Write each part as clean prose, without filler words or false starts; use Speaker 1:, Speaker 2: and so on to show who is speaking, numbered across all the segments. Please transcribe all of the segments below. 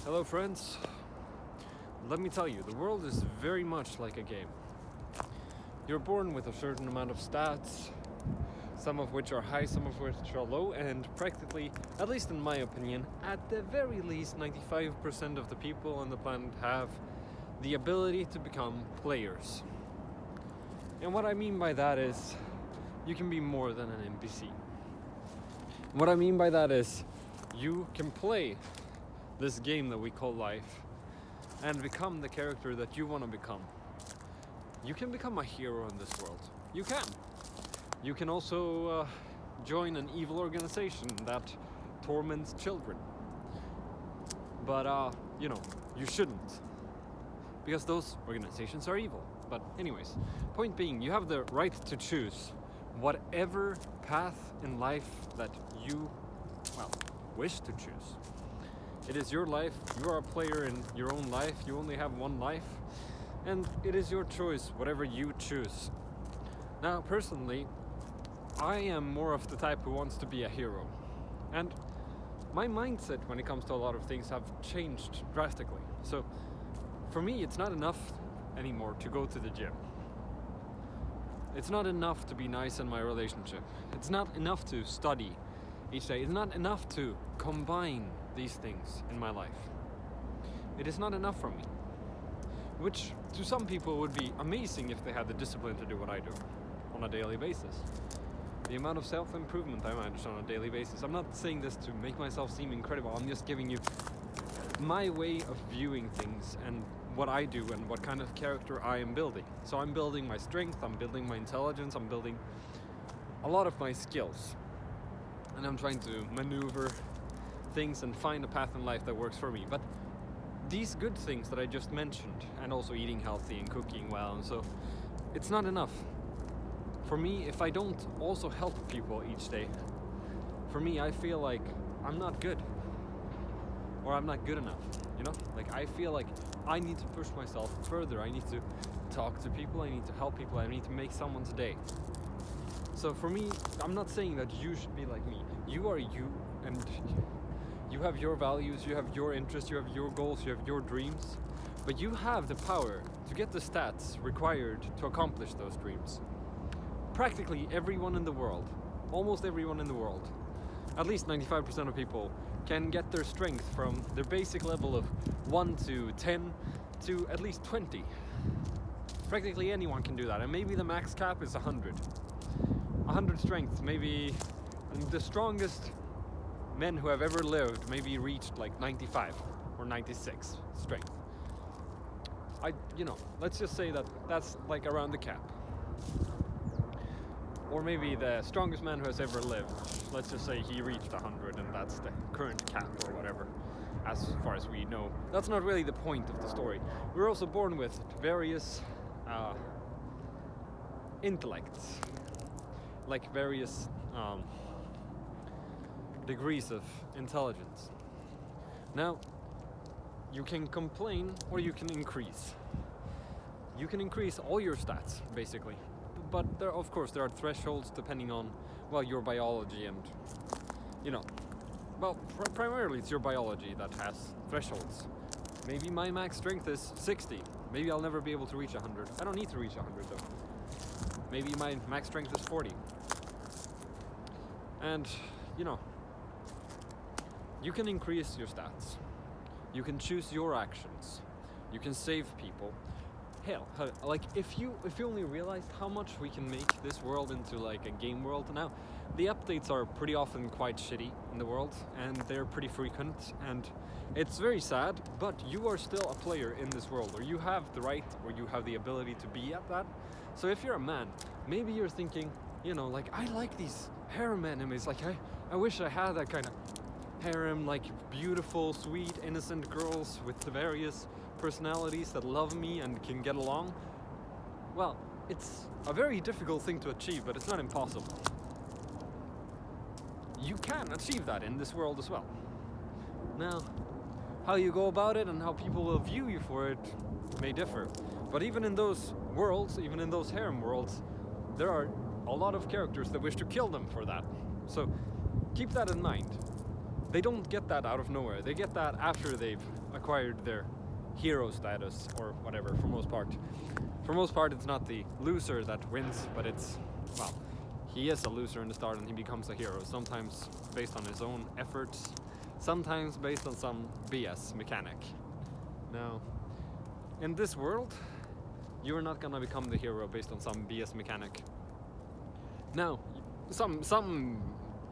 Speaker 1: Hello, friends. Let me tell you, the world is very much like a game. You're born with a certain amount of stats, some of which are high, some of which are low, and practically, at least in my opinion, at the very least 95% of the people on the planet have the ability to become players. And what I mean by that is, you can be more than an NPC. What I mean by that is, you can play this game that we call life and become the character that you want to become. You can become a hero in this world. You can. You can also join an evil organization that torments children. But, you shouldn't. Because those organizations are evil. But anyways, point being, you have the right to choose whatever path in life that you, wish to choose. It is your life, you are a player in your own life, you only have one life, and it is your choice, whatever you choose. Now, personally, I am more of the type who wants to be a hero. And my mindset when it comes to a lot of things have changed drastically. So, for me, it's not enough anymore to go to the gym. It's not enough to be nice in my relationship. It's not enough to study each day. It's not enough to combine these things in my life. It is not enough for me. Which to some people would be amazing if they had the discipline to do what I do on a daily basis. The amount of self-improvement I manage on a daily basis. I'm not saying this to make myself seem incredible. I'm just giving you my way of viewing things and what I do and what kind of character I am building. So I'm building my strength, I'm building my intelligence, I'm building a lot of my skills. And I'm trying to maneuver things and find a path in life that works for me. But these good things that I just mentioned, and also eating healthy and cooking well, and so it's not enough. For me, if I don't also help people each day, for me, I feel like I'm not good. Or I'm not good enough, Like, I feel like I need to push myself further. I need to talk to people, I need to help people, I need to make someone's day. So for me, I'm not saying that you should be like me. You are you, and you have your values, you have your interests, you have your goals, you have your dreams. But you have the power to get the stats required to accomplish those dreams. Practically everyone in the world, almost everyone in the world, at least 95% of people can get their strength from their basic level of 1 to 10 to at least 20. Practically anyone can do that, and maybe the max cap is 100. 100 strength, maybe the strongest men who have ever lived maybe reached like 95 or 96 strength. Let's just say that that's like around the cap. Or maybe the strongest man who has ever lived, let's just say he reached 100 and that's the current cap or whatever, as far as we know. That's not really the point of the story. We're also born with various intellects, like various degrees of intelligence. Now, you can complain or you can increase. You can increase all your stats, basically. But there are thresholds depending on, your biology and, primarily it's your biology that has thresholds. Maybe my max strength is 60. Maybe I'll never be able to reach 100. I don't need to reach 100 though. Maybe my max strength is 40. And, you can increase your stats. You can choose your actions. You can save people. Hell, like if you only realized how much we can make this world into like a game world now. The updates are pretty often quite shitty in the world, and they're pretty frequent, and it's very sad, but you are still a player in this world, or you have the right, or you have the ability to be at that. So if you're a man, maybe you're thinking, I like these harem enemies, like I wish I had that kind of harem, like beautiful, sweet, innocent girls with the various personalities that love me and can get along. Well, it's a very difficult thing to achieve, but it's not impossible. You can achieve that in this world as well. Now, how you go about it and how people will view you for it may differ. But even in those worlds, even in those harem worlds, there are a lot of characters that wish to kill them for that. So keep that in mind. They don't get that out of nowhere. They get that after they've acquired their hero status or whatever for most part. For most part, it's not the loser that wins, but it's, well, he is a loser in the start and he becomes a hero, sometimes based on his own efforts, sometimes based on some BS mechanic. Now, in this world, you're not gonna become the hero based on some BS mechanic. Now, some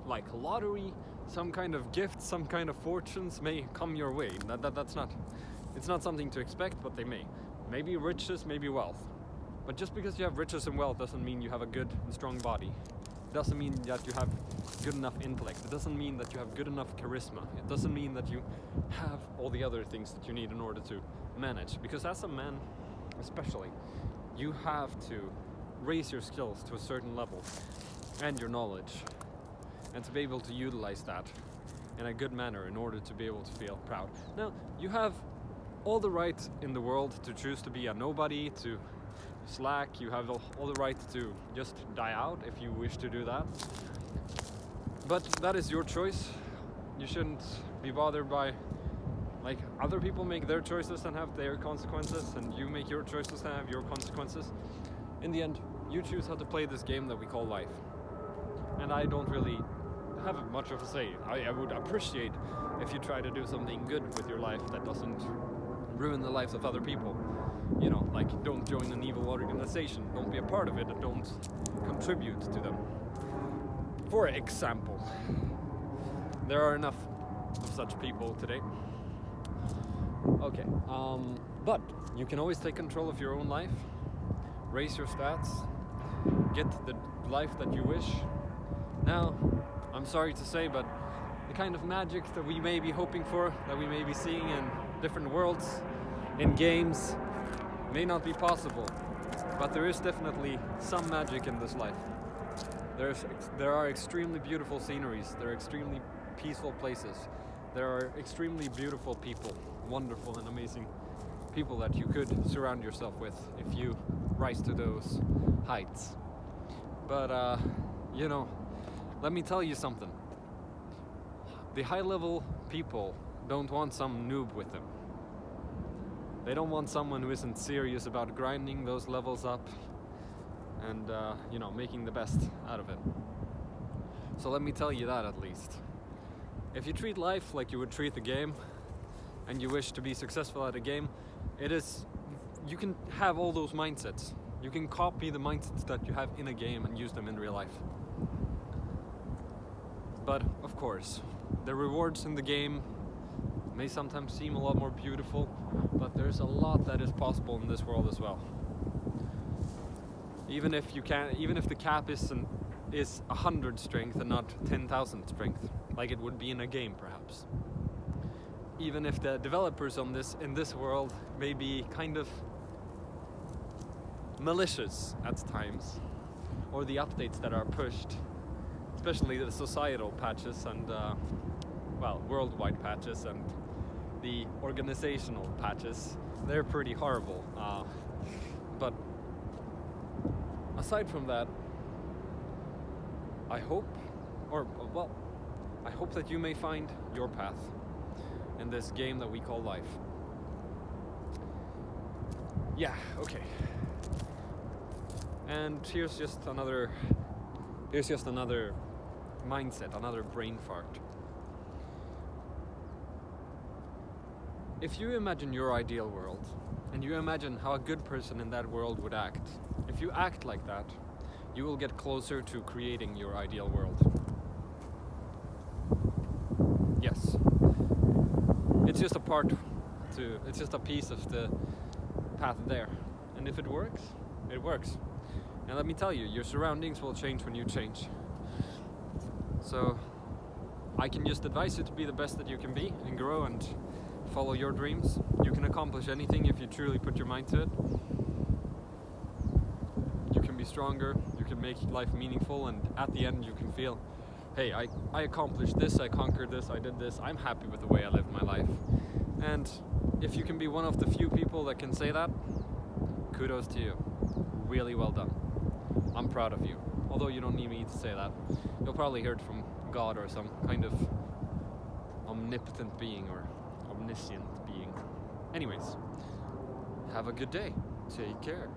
Speaker 1: like lottery, some kind of gift, some kind of fortunes may come your way. It's not something to expect, but they may. Maybe riches, maybe wealth. But just because you have riches and wealth doesn't mean you have a good and strong body. It doesn't mean that you have good enough intellect. It doesn't mean that you have good enough charisma. It doesn't mean that you have all the other things that you need in order to manage. Because as a man, especially, you have to raise your skills to a certain level and your knowledge, and to be able to utilize that in a good manner in order to be able to feel proud. Now, you have all the right in the world to choose to be a nobody, to slack. You have all the right to just die out if you wish to do that. But that is your choice. You shouldn't be bothered by, like, other people make their choices and have their consequences, and you make your choices and have your consequences. In the end, you choose how to play this game that we call life. And I don't really have much of a say. I would appreciate if you try to do something good with your life that doesn't ruin the lives of other people. You know, like, don't join an evil organization, don't be a part of it, and don't contribute to them. For example, there are enough of such people today. Okay, but you can always take control of your own life, raise your stats, get the life that you wish. Now, I'm sorry to say, but the kind of magic that we may be hoping for, that we may be seeing in different worlds, in games, may not be possible. But there is definitely some magic in this life. There are extremely beautiful sceneries, there are extremely peaceful places, there are extremely beautiful people, wonderful and amazing people that you could surround yourself with if you rise to those heights. But, you know, let me tell you something. The high-level people don't want some noob with them. They don't want someone who isn't serious about grinding those levels up and, you know, making the best out of it. So let me tell you that at least. If you treat life like you would treat the game, and you wish to be successful at a game, you can have all those mindsets. You can copy the mindsets that you have in a game and use them in real life. But, of course, the rewards in the game may sometimes seem a lot more beautiful, but there's a lot that is possible in this world as well. Even if the cap is 100 strength and not 10,000 strength, like it would be in a game perhaps. Even if the developers in this world may be kind of malicious at times, or the updates that are pushed, especially the societal patches and worldwide patches and the organizational patches, they're pretty horrible. But aside from that, I hope that you may find your path in this game that we call life. Yeah, okay. And here's just another mindset, another brain fart. If you imagine your ideal world, and you imagine how a good person in that world would act, if you act like that, you will get closer to creating your ideal world. Yes. It's just a piece of the path there. And if it works, it works. And let me tell you, your surroundings will change when you change. So I can just advise you to be the best that you can be and grow and follow your dreams. You can accomplish anything if you truly put your mind to it. You can be stronger, you can make life meaningful, and at the end you can feel, hey, I accomplished this, I conquered this, I did this, I'm happy with the way I lived my life. And if you can be one of the few people that can say that, kudos to you. Really well done. I'm proud of you. Although you don't need me to say that. You'll probably hear it from God or some kind of omnipotent being or omniscient being. Anyways, have a good day. Take care.